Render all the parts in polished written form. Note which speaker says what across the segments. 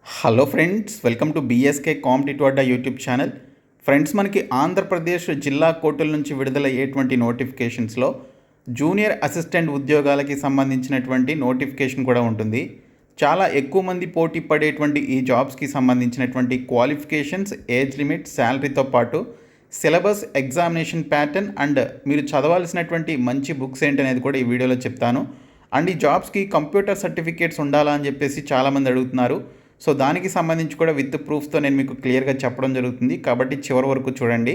Speaker 1: Hello friends, welcome to BSK competitive Adda YouTube channel. Friends, మనకి ఆంధ్రప్రదేశ్ జిల్లా కోర్టుల నుంచి విడుదలయ్యేటువంటి నోటిఫికేషన్స్లో జూనియర్ అసిస్టెంట్ ఉద్యోగాలకి సంబంధించినటువంటి నోటిఫికేషన్ కూడా ఉంటుంది. చాలా ఎక్కువ మంది పోటీ పడేటువంటి ఈ జాబ్స్కి సంబంధించినటువంటి క్వాలిఫికేషన్స్, ఏజ్ లిమిట్, శాలరీతో పాటు సిలబస్, ఎగ్జామినేషన్ ప్యాటర్న్ అండ్ మీరు చదవాల్సినటువంటి మంచి బుక్స్ ఏంటనేది కూడా ఈ వీడియోలో చెప్తాను. అండ్ ఈ జాబ్స్కి కంప్యూటర్ సర్టిఫికేట్స్ ఉండాలా అని చెప్పేసి చాలామంది అడుగుతున్నారు. సో దానికి సంబంధించి కూడా విత్ ప్రూఫ్తో నేను మీకు క్లియర్గా చెప్పడం జరుగుతుంది, కాబట్టి చివరి వరకు చూడండి.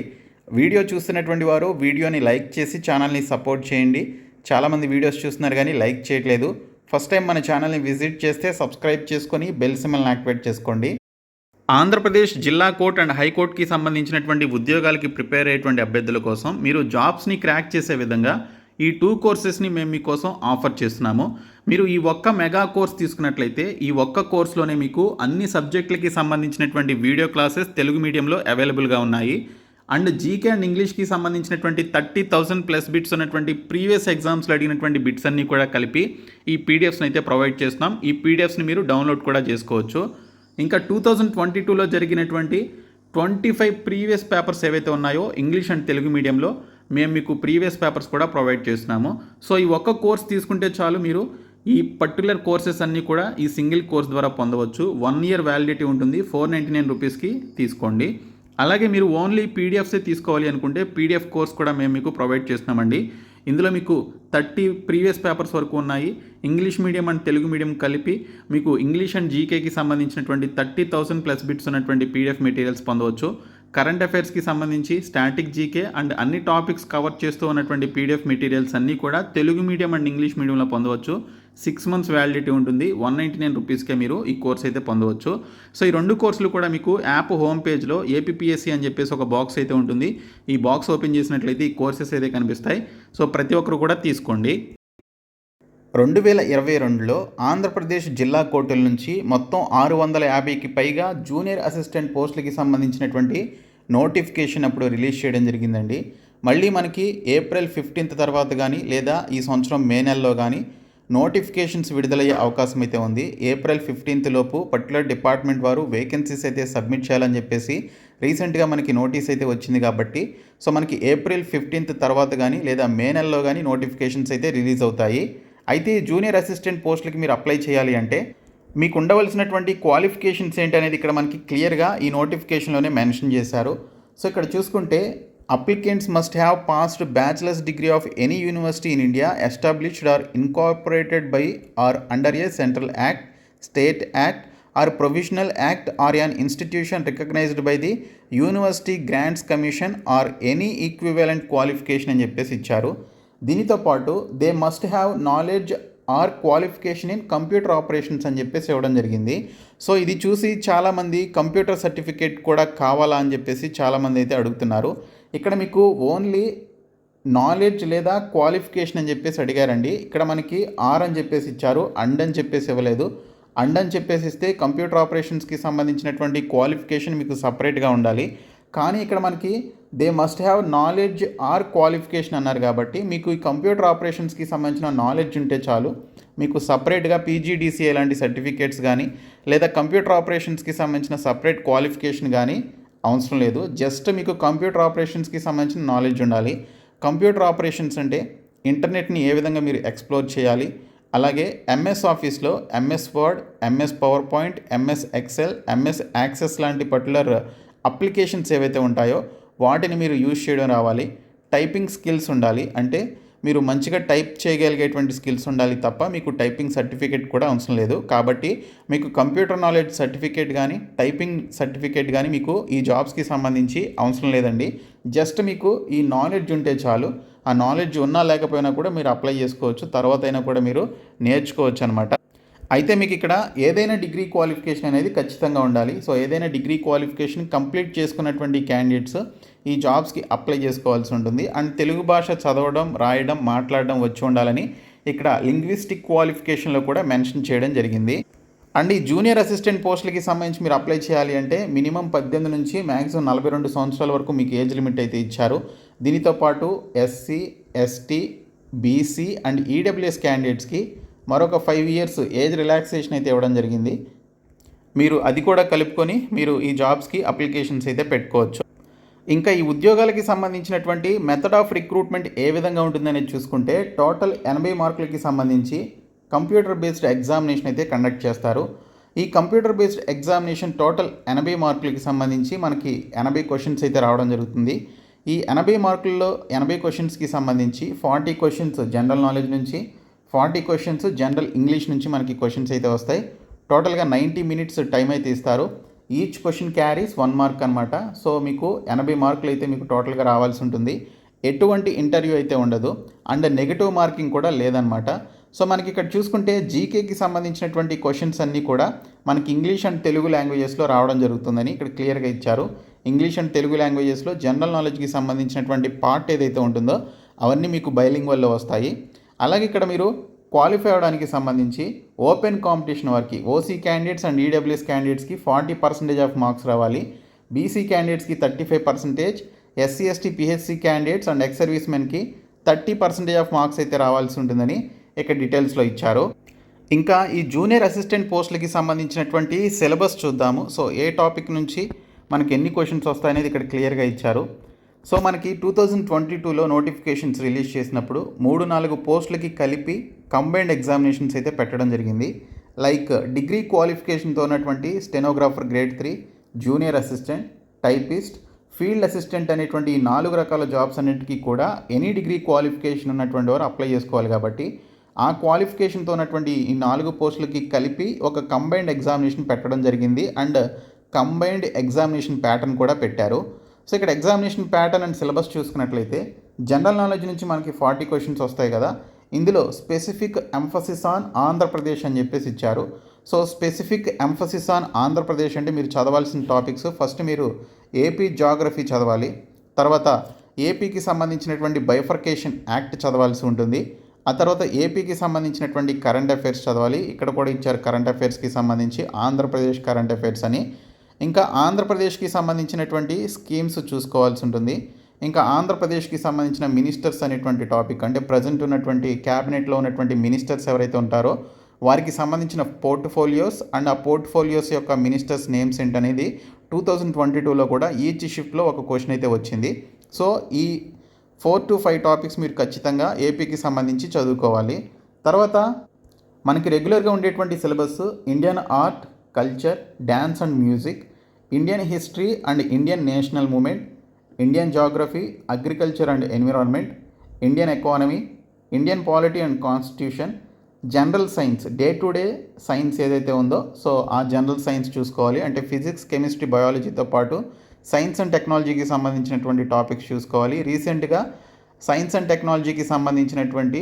Speaker 1: వీడియో చూస్తున్నటువంటి వారు వీడియోని లైక్ చేసి ఛానల్ని సపోర్ట్ చేయండి. చాలామంది వీడియోస్ చూస్తున్నారు కానీ లైక్ చేయట్లేదు. ఫస్ట్ టైం మన ఛానల్ని విజిట్ చేస్తే సబ్స్క్రైబ్ చేసుకొని బెల్ సింబల్ని యాక్టివేట్ చేసుకోండి. ఆంధ్రప్రదేశ్ జిల్లా కోర్ట్ అండ్ హైకోర్టుకి సంబంధించినటువంటి ఉద్యోగాలకి ప్రిపేర్ అయ్యేటువంటి అభ్యర్థుల కోసం మీరు జాబ్స్ని క్రాక్ చేసే విధంగా ఈ 2 కోర్సెస్ని మేము మీకోసం ఆఫర్ చేస్తున్నాము. మీరు ఈ ఒక్క మెగా కోర్స్ తీసుకున్నట్లయితే ఈ ఒక్క కోర్సులోనే మీకు అన్ని సబ్జెక్టులకి సంబంధించినటువంటి వీడియో క్లాసెస్ తెలుగు మీడియంలో అవైలబుల్గా ఉన్నాయి. అండ్ జీకే అండ్ ఇంగ్లీష్కి సంబంధించినటువంటి 30,000 ప్లస్ బిట్స్ ఉన్నటువంటి ప్రీవియస్ ఎగ్జామ్స్లో అడిగినటువంటి బిట్స్ అన్నీ కూడా కలిపి ఈ పీడిఎఫ్స్ని అయితే ప్రొవైడ్ చేస్తున్నాం. ఈ పీడిఎఫ్స్ని మీరు డౌన్లోడ్ కూడా చేసుకోవచ్చు. ఇంకా 2022లో జరిగినటువంటి 25 ప్రీవియస్ పేపర్స్ ఏవైతే ఉన్నాయో ఇంగ్లీష్ అండ్ తెలుగు మీడియంలో మేము మీకు ప్రీవియస్ పేపర్స్ కూడా ప్రొవైడ్ చేస్తున్నాము. సో ఈ ఒక్క కోర్స్ తీసుకుంటే చాలు, మీరు ఈ పర్టికులర్ కోర్సెస్ అన్నీ కూడా ఈ సింగిల్ కోర్స్ ద్వారా పొందవచ్చు. 1 ఇయర్ వ్యాలిడిటీ ఉంటుంది. 499 రూపీస్కి తీసుకోండి. అలాగే మీరు ఓన్లీ పీడిఎఫ్సే తీసుకోవాలి అనుకుంటే పీడిఎఫ్ కోర్స్ కూడా మేము మీకు ప్రొవైడ్ చేస్తున్నామండి. ఇందులో మీకు 30 ప్రీవియస్ పేపర్స్ వరకు ఉన్నాయి. English medium and Telugu medium కలిపి మీకు ఇంగ్లీష్ అండ్ జీకేకి సంబంధించినటువంటి 30,000 ప్లస్ బిట్స్ ఉన్నటువంటి పీడిఎఫ్ మెటీరియల్స్ పొందవచ్చు. కరెంట్ అఫైర్స్కి సంబంధించి స్టాటిక్ జీకే అండ్ అన్ని టాపిక్స్ కవర్ చేస్తూ ఉన్నటువంటి పీడిఎఫ్ మెటీరియల్స్ అన్నీ కూడా తెలుగు మీడియం అండ్ ఇంగ్లీష్ మీడియంలో పొందవచ్చు. 6 మంత్స్ వ్యాలిడిటీ ఉంటుంది. 199 రూపీస్కే మీరు ఈ కోర్స్ అయితే పొందవచ్చు. సో ఈ 2 కోర్సులు కూడా మీకు యాప్ హోమ్ పేజ్లో ఏపీపీఎస్సీ అని చెప్పేసి ఒక బాక్స్ అయితే ఉంటుంది. ఈ బాక్స్ ఓపెన్ చేసినట్లయితే ఈ కోర్సెస్ అయితే కనిపిస్తాయి. సో ప్రతి ఒక్కరు కూడా తీసుకోండి. 2022లో ఆంధ్రప్రదేశ్ జిల్లా కోర్టుల నుంచి మొత్తం 650కి పైగా జూనియర్ అసిస్టెంట్ పోస్టులకి సంబంధించినటువంటి నోటిఫికేషన్ అప్పుడు రిలీజ్ చేయడం జరిగిందండి. మళ్ళీ మనకి ఏప్రిల్ 15 తర్వాత కానీ లేదా ఈ సంవత్సరం మే నెలలో కానీ నోటిఫికేషన్స్ విడుదలయ్యే అవకాశం అయితే ఉంది. ఏప్రిల్ 15 లోపు పర్టికులర్ డిపార్ట్మెంట్ వారు వేకెన్సీస్ అయితే సబ్మిట్ చేయాలని చెప్పేసి రీసెంట్గా మనకి నోటీస్ అయితే వచ్చింది. కాబట్టి సో మనకి ఏప్రిల్ 15 తర్వాత కానీ లేదా మే నెలలో కానీ నోటిఫికేషన్స్ అయితే రిలీజ్ అవుతాయి. అయితే జూనియర్ అసిస్టెంట్ పోస్టులకి మీరు అప్లై చేయాలి అంటే మీకు ఉండవలసినటువంటి క్వాలిఫికేషన్స్ ఏంటనేది ఇక్కడ మనకి క్లియర్గా ఈ నోటిఫికేషన్లోనే మెన్షన్ చేశారు. సో ఇక్కడ చూసుకుంటే applicants must have passed bachelor's degree of any university in India established or incorporated by or under a central act, state act or provisional act or an institution recognised by the university grants commission or any equivalent qualification అని చెప్పేసి ఇచ్చారు. దీనితో పాటు they must have knowledge or qualification in computer operations అని చెప్పేసి ఇవ్వడం జరిగింది. So ఇది చూసి చాలామంది కంప్యూటర్ సర్టిఫికేట్ కూడా కావాలా అని చెప్పేసి చాలామంది అయితే అడుగుతున్నారు. ఇక్కడ మీకు ఓన్లీ నాలెడ్జ్ లేదా క్వాలిఫికేషన్ అని చెప్పేసి అడిగారండి. ఇక్కడ మనకి ఆర్ అని చెప్పేసి ఇచ్చారు, అండ్ అని చెప్పేసి ఇవ్వలేదు. అండ్ అని చెప్పేసి ఇస్తే కంప్యూటర్ ఆపరేషన్స్కి సంబంధించినటువంటి క్వాలిఫికేషన్ మీకు సపరేట్గా ఉండాలి. కానీ ఇక్కడ మనకి they must have knowledge or qualification అన్నారు కాబట్టి మీకు ఈ కంప్యూటర్ ఆపరేషన్స్కి సంబంధించిన నాలెడ్జ్ ఉంటే చాలు. మీకు సపరేట్గా పీజీడీసీఏ లాంటి సర్టిఫికేట్స్ కానీ లేదా కంప్యూటర్ ఆపరేషన్స్కి సంబంధించిన సపరేట్ క్వాలిఫికేషన్ కానీ అవసరం లేదు. జస్ట్ మీకు కంప్యూటర్ ఆపరేషన్స్కి సంబంధించిన నాలెడ్జ్ ఉండాలి. కంప్యూటర్ ఆపరేషన్స్ అంటే ఇంటర్నెట్ని ఏ విధంగా మీరు ఎక్స్ప్లోర్ చేయాలి, అలాగే ఎంఎస్ ఆఫీస్లో MS word, MS power point, MS Excel, MS access లాంటి పర్టికులర్ అప్లికేషన్స్ ఏవైతే ఉంటాయో వాటిని మీరు యూజ్ చేయడం రావాలి. టైపింగ్ స్కిల్స్ ఉండాలి, అంటే మీరు మంచిగా టైప్ చేయగలిగేటువంటి స్కిల్స్ ఉండాలి తప్ప మీకు టైపింగ్ సర్టిఫికేట్ కూడా అవసరం లేదు. కాబట్టి మీకు కంప్యూటర్ నాలెడ్జ్ సర్టిఫికేట్ కానీ టైపింగ్ సర్టిఫికేట్ కానీ మీకు ఈ జాబ్స్కి సంబంధించి అవసరం లేదండి. జస్ట్ మీకు ఈ నాలెడ్జ్ ఉంటే చాలు. ఆ నాలెడ్జ్ ఉన్నా లేకపోయినా కూడా మీరు అప్లై చేసుకోవచ్చు, తర్వాత అయినా కూడా మీరు నేర్చుకోవచ్చు అనమాట. అయితే మీకు ఇక్కడ ఏదైనా డిగ్రీ క్వాలిఫికేషన్ అనేది ఖచ్చితంగా ఉండాలి. సో ఏదైనా డిగ్రీ క్వాలిఫికేషన్ కంప్లీట్ చేసుకున్నటువంటి క్యాండిడేట్స్ ఈ జాబ్స్కి అప్లై చేసుకోవాల్సి ఉంటుంది. అండ్ తెలుగు భాష చదవడం, రాయడం, మాట్లాడడం వచ్చి ఉండాలని ఇక్కడ లింగ్విస్టిక్ క్వాలిఫికేషన్లో కూడా మెన్షన్ చేయడం జరిగింది. అండ్ ఈ జూనియర్ అసిస్టెంట్ పోస్టులకి సంబంధించి మీరు అప్లై చేయాలి అంటే మినిమం 18 నుంచి మ్యాక్సిమం 42 సంవత్సరాల వరకు మీకు ఏజ్ లిమిట్ అయితే ఇచ్చారు. దీనితో పాటు SC, ST, BC and EWS క్యాండిడేట్స్కి మరొక 5 ఇయర్స్ ఏజ్ రిలాక్సేషన్ అయితే ఇవ్వడం జరిగింది. మీరు అది కూడా కలుపుకొని మీరు ఈ జాబ్స్కి అప్లికేషన్స్ అయితే పెట్టుకోవచ్చు. ఇంకా ఈ ఉద్యోగాలకి సంబంధించినటువంటి మెథడ్ ఆఫ్ రిక్రూట్మెంట్ ఏ విధంగా ఉంటుందనేది చూసుకుంటే టోటల్ 80 మార్కులకి సంబంధించి కంప్యూటర్ బేస్డ్ ఎగ్జామినేషన్ అయితే కండక్ట్ చేస్తారు. ఈ కంప్యూటర్ బేస్డ్ ఎగ్జామినేషన్ టోటల్ 80 మార్కులకి సంబంధించి మనకి 80 క్వశ్చన్స్ అయితే రావడం జరుగుతుంది. ఈ 80 మార్కుల్లో 80 క్వశ్చన్స్కి సంబంధించి 40 క్వశ్చన్స్ జనరల్ నాలెడ్జ్ నుంచి, 40 క్వశ్చన్స్ జనరల్ ఇంగ్లీష్ నుంచి మనకి క్వశ్చన్స్ అయితే వస్తాయి. టోటల్గా 90 మినిట్స్ టైం అయితే ఇస్తారు. ఈచ్ క్వశ్చన్ క్యారీస్ 1 మార్క్ అనమాట. సో మీకు 80 మార్కులు అయితే మీకు టోటల్గా రావాల్సి ఉంటుంది. ఎటువంటి ఇంటర్వ్యూ అయితే ఉండదు అండ్ నెగిటివ్ మార్కింగ్ కూడా లేదనమాట. సో మనకి ఇక్కడ చూసుకుంటే జీకేకి సంబంధించినటువంటి క్వశ్చన్స్ అన్నీ కూడా మనకి ఇంగ్లీష్ అండ్ తెలుగు లాంగ్వేజెస్లో రావడం జరుగుతుందని ఇక్కడ క్లియర్గా ఇచ్చారు. ఇంగ్లీష్ అండ్ తెలుగు లాంగ్వేజెస్లో జనరల్ నాలెడ్జ్కి సంబంధించినటువంటి పార్ట్ ఏదైతే ఉంటుందో అవన్నీ మీకు బైలింగ్వల్లో వస్తాయి. అలాగే ఇక్కడ మీరు క్వాలిఫై అవ్వడానికి సంబంధించి ఓపెన్ కాంపిటీషన్ వారికి ఓసీ క్యాండిడేట్స్ అండ్ ఈడబ్ల్యూఎస్ క్యాండిడేట్స్కి 40% ఆఫ్ మార్క్స్ రావాలి. బీసీ క్యాండిడేట్స్కి 35%, SC ST PHC candidates and ex service మెన్కి 30% ఆఫ్ మార్క్స్ అయితే రావాల్సి ఉంటుందని ఇక్కడ డీటెయిల్స్లో ఇచ్చారు. ఇంకా ఈ జూనియర్ అసిస్టెంట్ పోస్టులకి సంబంధించినటువంటి సిలబస్ చూద్దాము. సో ఏ టాపిక్ నుంచి మనకి ఎన్ని క్వశ్చన్స్ వస్తాయనేది ఇక్కడ క్లియర్గా ఇచ్చారు. సో మనకి 2022లో నోటిఫికేషన్స్ రిలీజ్ చేసినప్పుడు 3-4 పోస్టులకి కలిపి కంబైన్డ్ ఎగ్జామినేషన్స్ అయితే పెట్టడం జరిగింది. లైక్ డిగ్రీ క్వాలిఫికేషన్తో ఉన్నటువంటి stenographer grade 3, junior assistant, typist, field assistant అనేటువంటి ఈ 4 రకాల జాబ్స్ అన్నింటికీ కూడా ఎనీ డిగ్రీ క్వాలిఫికేషన్ ఉన్నటువంటి వారు అప్లై చేసుకోవాలి. కాబట్టి ఆ క్వాలిఫికేషన్తో ఉన్నటువంటి ఈ 4 పోస్టులకి కలిపి ఒక కంబైన్డ్ ఎగ్జామినేషన్ పెట్టడం జరిగింది అండ్ కంబైన్డ్ ఎగ్జామినేషన్ ప్యాటర్న్ కూడా పెట్టారు. సో ఇక్కడ ఎగ్జామినేషన్ ప్యాటర్న్ అండ్ సిలబస్ చూసుకున్నట్లయితే జనరల్ నాలెడ్జ్ నుంచి మనకి 40 క్వశ్చన్స్ వస్తాయి కదా. ఇందులో స్పెసిఫిక్ ఎంఫసిస్ ఆన్ ఆంధ్రప్రదేశ్ అని చెప్పేసి ఇచ్చారు. So specific emphasis on Andhra Pradesh అంటే మీరు చదవాల్సిన టాపిక్స్ ఫస్ట్ మీరు ఏపీ జాగ్రఫీ చదవాలి. తర్వాత ఏపీకి సంబంధించినటువంటి బైఫర్కేషన్ యాక్ట్ చదవాల్సి ఉంటుంది. ఆ తర్వాత ఏపీకి సంబంధించినటువంటి కరెంట్ అఫైర్స్ చదవాలి. ఇక్కడ కూడా ఇచ్చారు కరెంట్ అఫైర్స్కి సంబంధించి ఆంధ్రప్రదేశ్ కరెంట్ అఫైర్స్ అని. ఇంకా ఆంధ్రప్రదేశ్కి సంబంధించినటువంటి స్కీమ్స్ చూసుకోవాల్సి ఉంటుంది. ఇంకా ఆంధ్రప్రదేశ్కి సంబంధించిన మినిస్టర్స్ అనేటువంటి టాపిక్ అంటే ప్రజెంట్ ఉన్నటువంటి క్యాబినెట్లో ఉన్నటువంటి మినిస్టర్స్ ఎవరైతే ఉంటారో వారికి సంబంధించిన పోర్ట్ఫోలియోస్ అండ్ ఆ పోర్ట్ఫోలియోస్ యొక్క మినిస్టర్స్ నేమ్స్ ఏంటనేది 2022లో కూడా ఈచ్ షిఫ్ట్లో ఒక క్వశ్చన్ అయితే వచ్చింది. సో ఈ 4 to 5 టాపిక్స్ మీరు ఖచ్చితంగా ఏపీకి సంబంధించి చదువుకోవాలి. తర్వాత మనకి రెగ్యులర్గా ఉండేటువంటి syllabus Indian art, culture, dance and music, Indian history and Indian national movement, Indian geography, agriculture and environment, Indian economy, Indian polity and constitution, general science, day to day science ఏదైతే ఉందో సో ఆ general science చూసుకోవాలి. అంటే physics, chemistry, బయాలజీతో పాటు science and టెక్నాలజీకి సంబంధించినటువంటి topics చూసుకోవాలి. రీసెంట్గా సైన్స్ అండ్ టెక్నాలజీకి సంబంధించినటువంటి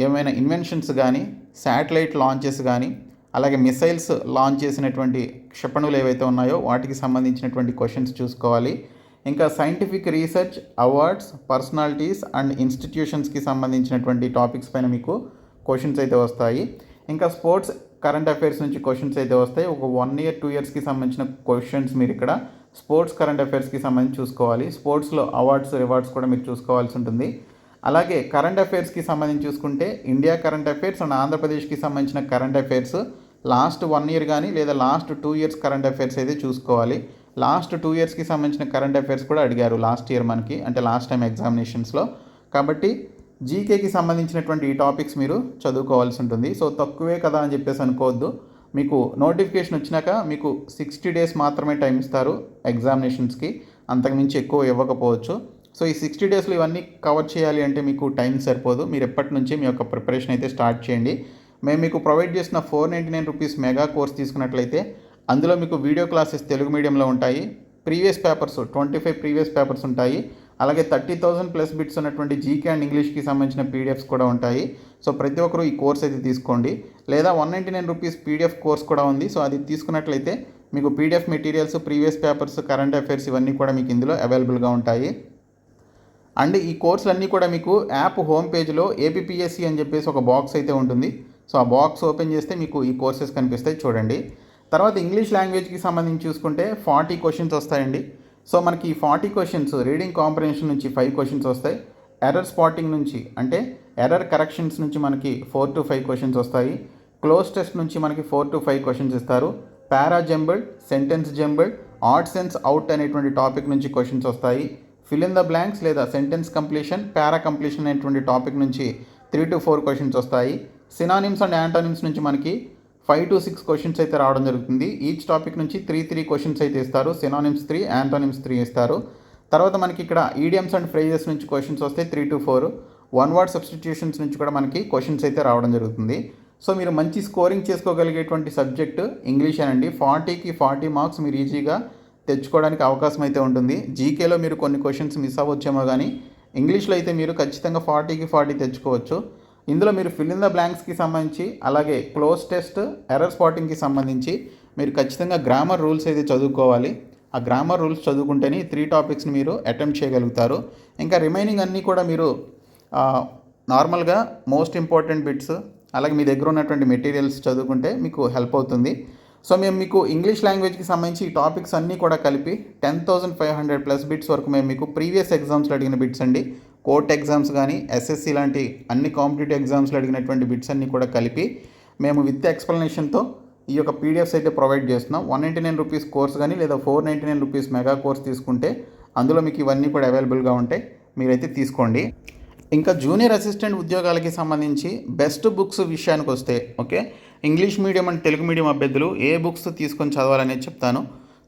Speaker 1: ఏమైనా ఇన్వెన్షన్స్ కానీ, శాటిలైట్ లాంచెస్ కానీ, అలాగే మిసైల్స్ లాంచ్ చేసినటువంటి క్షిపణులు ఏవైతే ఉన్నాయో వాటికి సంబంధించినటువంటి క్వశ్చన్స్ చూసుకోవాలి. ఇంకా scientific research, awards, personalities and ఇన్స్టిట్యూషన్స్కి సంబంధించినటువంటి టాపిక్స్ పైన మీకు క్వశ్చన్స్ అయితే వస్తాయి. ఇంకా స్పోర్ట్స్ కరెంట్ అఫైర్స్ నుంచి క్వశ్చన్స్ అయితే వస్తాయి. ఒక 1 year 2 yearsకి సంబంధించిన క్వశ్చన్స్ మీరు ఇక్కడ స్పోర్ట్స్ కరెంట్ అఫైర్స్కి సంబంధించి చూసుకోవాలి. స్పోర్ట్స్లో అవార్డ్స్, రివార్డ్స్ కూడా మీరు చూసుకోవాల్సి ఉంటుంది. అలాగే కరెంట్ అఫైర్స్కి సంబంధించి చూసుకుంటే ఇండియా కరెంట్ అఫైర్స్ అండ్ ఆంధ్రప్రదేశ్కి సంబంధించిన కరెంట్ అఫైర్స్ లాస్ట్ 1 year కానీ లేదా లాస్ట్ 2 years కరెంట్ అఫైర్స్ అయితే చూసుకోవాలి. లాస్ట్ 2 yearsకి సంబంధించిన కరెంట్ అఫైర్స్ కూడా అడిగారు లాస్ట్ ఇయర్ మనకి, అంటే లాస్ట్ టైం ఎగ్జామినేషన్స్లో. కాబట్టి జీకేకి సంబంధించినటువంటి ఈ టాపిక్స్ మీరు చదువుకోవాల్సి ఉంటుంది. సో తక్కువే కదా అని చెప్పేసి అనుకోవద్దు. మీకు నోటిఫికేషన్ వచ్చినాక మీకు 60 days మాత్రమే టైం ఇస్తారు ఎగ్జామినేషన్స్కి, అంతకుమించి ఎక్కువ ఇవ్వకపోవచ్చు. సో ఈ 60 daysలో ఇవన్నీ కవర్ చేయాలి అంటే మీకు టైం సరిపోదు. మీరు ఎప్పటి నుంచి మీ యొక్క ప్రిపరేషన్ అయితే స్టార్ట్ చేయండి. మేము మీకు ప్రొవైడ్ చేసిన 499 రూపీస్ మెగా కోర్స్ తీసుకున్నట్లయితే అందులో మీకు వీడియో క్లాసెస్ తెలుగు మీడియంలో ఉంటాయి. ప్రీవియస్ పేపర్స్ 25 ప్రీవియస్ పేపర్స్ ఉంటాయి. అలాగే 30,000+ బిట్స్ ఉన్నటువంటి జీకే అండ్ ఇంగ్లీష్కి సంబంధించిన పీడిఎఫ్స్ కూడా ఉంటాయి. సో ప్రతి ఒక్కరూ ఈ కోర్స్ అయితే తీసుకోండి. లేదా 199 రూపీస్ పీడిఎఫ్ కోర్స్ కూడా ఉంది. సో అది తీసుకున్నట్లయితే మీకు PDF materials, previous papers, current affairs ఇవన్నీ కూడా మీకు ఇందులో అవైలబుల్గా ఉంటాయి. అండ్ ఈ కోర్సులన్నీ కూడా మీకు యాప్ హోమ్ పేజ్లో ఏపీపీఎస్సీ అని చెప్పేసి ఒక బాక్స్ అయితే ఉంటుంది. సో ఆ బాక్స్ ఓపెన్ చేస్తే మీకు ఈ కోర్సెస్ కనిపిస్తాయి, చూడండి. తర్వాత ఇంగ్లీష్ లాంగ్వేజ్కి సంబంధించి చూసుకుంటే 40 క్వశ్చన్స్ వస్తాయండి. సో మనకి ఈ 40 క్వశ్చన్స్ రీడింగ్ కాంప్రహెన్షన్ నుంచి 5 క్వశ్చన్స్ వస్తాయి. ఎర్రర్ స్పాటింగ్ నుంచి అంటే ఎర్రర్ కరెక్షన్స్ నుంచి మనకి 4 to 5 క్వశ్చన్స్ వస్తాయి. క్లోజ్ టెస్ట్ నుంచి మనకి 4 to 5 క్వశ్చన్స్ ఇస్తారు. Para jumbled, sentence jumbled, odd sense out అనేటువంటి టాపిక్ నుంచి క్వశ్చన్స్ వస్తాయి. ఫిల్ ఇన్ ద బ్లాంక్స్ లేదా సెంటెన్స్ కంప్లీషన్, పారా కంప్లీషన్ అనేటువంటి టాపిక్ నుంచి 3 to 4 క్వశ్చన్స్ వస్తాయి. సినానిమ్స్ అండ్ యాంటోనిమ్స్ నుంచి మనకి 5 to 6 క్వశ్చన్స్ అయితే రావడం జరుగుతుంది. ఈచ్ టాపిక్ నుంచి 3 క్వశ్చన్స్ అయితే ఇస్తారు. సినానిమ్స్ 3, యాంటోనిమ్స్ 3 ఇస్తారు. తర్వాత మనకి ఇక్కడ ఈడియమ్స్ అండ్ ఫ్రేజెస్ నుంచి క్వశ్చన్స్ వస్తాయి 3 to 4. 1 word సబ్స్టిట్యూషన్స్ నుంచి కూడా మనకి క్వశ్చన్స్ అయితే రావడం జరుగుతుంది. సో మీరు మంచి స్కోరింగ్ చేసుకోగలిగేటువంటి సబ్జెక్టు ఇంగ్లీష్ అనండి. 40కి 40 మార్క్స్ మీరు ఈజీగా తెచ్చుకోవడానికి అవకాశం అయితే ఉంటుంది. జీకేలో మీరు కొన్ని క్వశ్చన్స్ మిస్ అవ్వచ్చేమో కానీ ఇంగ్లీష్లో అయితే మీరు ఖచ్చితంగా 40కి 40 తెచ్చుకోవచ్చు. ఇందులో మీరు ఫిల్ ఇన్ ద బ్లాంక్స్కి సంబంధించి అలాగే క్లోజ్ టెస్ట్, ఎర్రర్ స్పాటింగ్కి సంబంధించి మీరు ఖచ్చితంగా గ్రామర్ రూల్స్ అయితే చదువుకోవాలి. ఆ గ్రామర్ రూల్స్ చదువుకుంటేనే 3 టాపిక్స్ని మీరు అటెంప్ట్ చేయగలుగుతారు. ఇంకా రిమైనింగ్ అన్నీ కూడా మీరు నార్మల్గా మోస్ట్ ఇంపార్టెంట్ బిట్స్ అలాగే మీ దగ్గర ఉన్నటువంటి మెటీరియల్స్ చదువుకుంటే మీకు హెల్ప్ అవుతుంది. సో మేము మీకు ఇంగ్లీష్ లాంగ్వేజ్కి సంబంధించి ఈ టాపిక్స్ అన్నీ కూడా కలిపి 10,500+ బిట్స్ వరకు మేము మీకు ప్రీవియస్ ఎగ్జామ్స్లో అడిగిన బిట్స్ అండి, కోర్ట్ ఎగ్జామ్స్ కానీ ఎస్ఎస్సి లాంటి అన్ని కాంపిటేటివ్ ఎగ్జామ్స్లో అడిగినటువంటి బిట్స్ అన్నీ కూడా కలిపి మేము విత్ ఎక్స్ప్లెనేషన్తో ఈ యొక్క పీడిఎఫ్స్ అయితే ప్రొవైడ్ చేస్తున్నాం. 199 రూపీస్ కోర్స్ కానీ లేదా 499 రూపీస్ మెగా కోర్స్ తీసుకుంటే అందులో మీకు ఇవన్నీ కూడా అవైలబుల్గా ఉంటాయి, మీరైతే తీసుకోండి. ఇంకా జూనియర్ అసిస్టెంట్ ఉద్యోగాలకి సంబంధించి బెస్ట్ బుక్స్ విషయానికి వస్తే okay, English medium and Telugu medium అభ్యర్థులు ఏ బుక్స్ తీసుకొని చదవాలనేది చెప్తాను.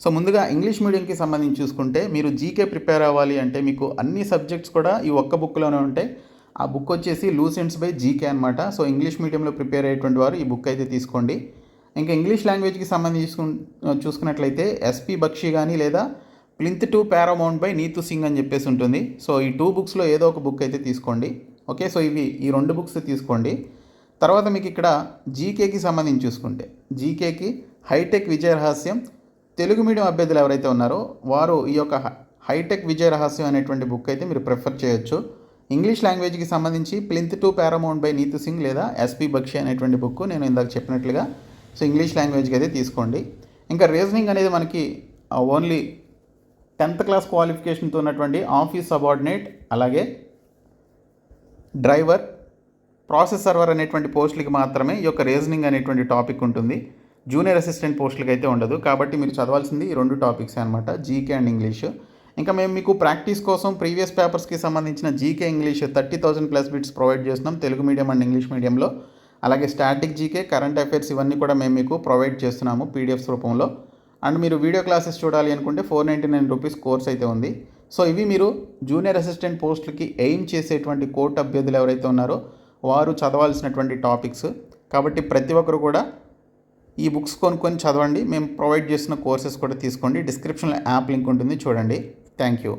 Speaker 1: సో ముందుగా ఇంగ్లీష్ మీడియంకి సంబంధించి చూసుకుంటే మీరు జీకే ప్రిపేర్ అవ్వాలి అంటే మీకు అన్ని సబ్జెక్ట్స్ కూడా ఈ ఒక్క బుక్లోనే ఉంటాయి. ఆ బుక్ వచ్చేసి లూసెంట్స్ బై జీకే అనమాట. సో ఇంగ్లీష్ మీడియంలో ప్రిపేర్ అయ్యేటువంటి వారు ఈ బుక్ అయితే తీసుకోండి. ఇంకా ఇంగ్లీష్ లాంగ్వేజ్కి సంబంధించి చూసుకున్నట్లయితే ఎస్పీ బక్షి కానీ లేదా plinth to paramount by Neetu Singh అని చెప్పేసి ఉంటుంది. సో ఈ 2 బుక్స్లో ఏదో ఒక బుక్ అయితే తీసుకోండి. ఓకే, సో ఈ 2 బుక్స్ తీసుకోండి. తర్వాత మీకు ఇక్కడ జీకేకి సంబంధించి చూసుకుంటే జీకేకి హైటెక్ విజయ రహస్యం, తెలుగు మీడియం అభ్యర్థులు ఎవరైతే ఉన్నారో వారు ఈ యొక్క హైటెక్ విజయ రహస్యం అనేటువంటి బుక్ అయితే మీరు ప్రిఫర్ చేయొచ్చు. ఇంగ్లీష్ లాంగ్వేజ్కి సంబంధించి plinth to paramount by Neetu Singh లేదా ఎస్పీ బక్షి అనేటువంటి బుక్ నేను ఇందాక చెప్పినట్లుగా సో ఇంగ్లీష్ లాంగ్వేజ్కి అయితే తీసుకోండి. ఇంకా రీజనింగ్ అనేది మనకి ఓన్లీ 10th క్లాస్ క్వాలిఫికేషన్తో ఉన్నటువంటి ఆఫీస్ సబార్డినేట్ అలాగే డ్రైవర్, ప్రాసెస్ సర్వర్ అనేటువంటి పోస్టులకి మాత్రమే ఈ యొక్క రీజనింగ్ అనేటువంటి టాపిక్ ఉంటుంది. జూనియర్ అసిస్టెంట్ పోస్టులకి అయితే ఉండదు. కాబట్టి మీరు చదవాల్సింది ఈ 2 టాపిక్స్ అనమాట, జీకే అండ్ ఇంగ్లీష్. ఇంకా మేము మీకు ప్రాక్టీస్ కోసం ప్రీవియస్ పేపర్స్కి సంబంధించిన జీకే ఇంగ్లీష్ 30,000+ బిట్స్ ప్రొవైడ్ చేస్తున్నాం తెలుగు మీడియం అండ్ ఇంగ్లీష్ మీడియంలో. అలాగే స్టాటిక్ జీకే, కరెంట్ అఫైర్స్ ఇవన్నీ కూడా మేము మీకు ప్రొవైడ్ చేస్తున్నాము పీడిఎఫ్స్ రూపంలో. అండ్ మీరు వీడియో క్లాసెస్ చూడాలి అనుకుంటే 499 రూపీస్ కోర్స్ అయితే ఉంది. సో ఇవి మీరు జూనియర్ అసిస్టెంట్ పోస్టులకి ఎయిమ్ చేసేటువంటి కోర్టు అభ్యర్థులు ఎవరైతే ఉన్నారో వారు చదవాల్సినటువంటి టాపిక్స్. కాబట్టి ప్రతి ఒక్కరు కూడా ఈ బుక్స్ కొనుక్కొని చదవండి. మేము ప్రొవైడ్ చేస్తున్న కోర్సెస్ కూడా తీసుకోండి. డిస్క్రిప్షన్లో యాప్ లింక్ ఉంటుంది, చూడండి. Thank you.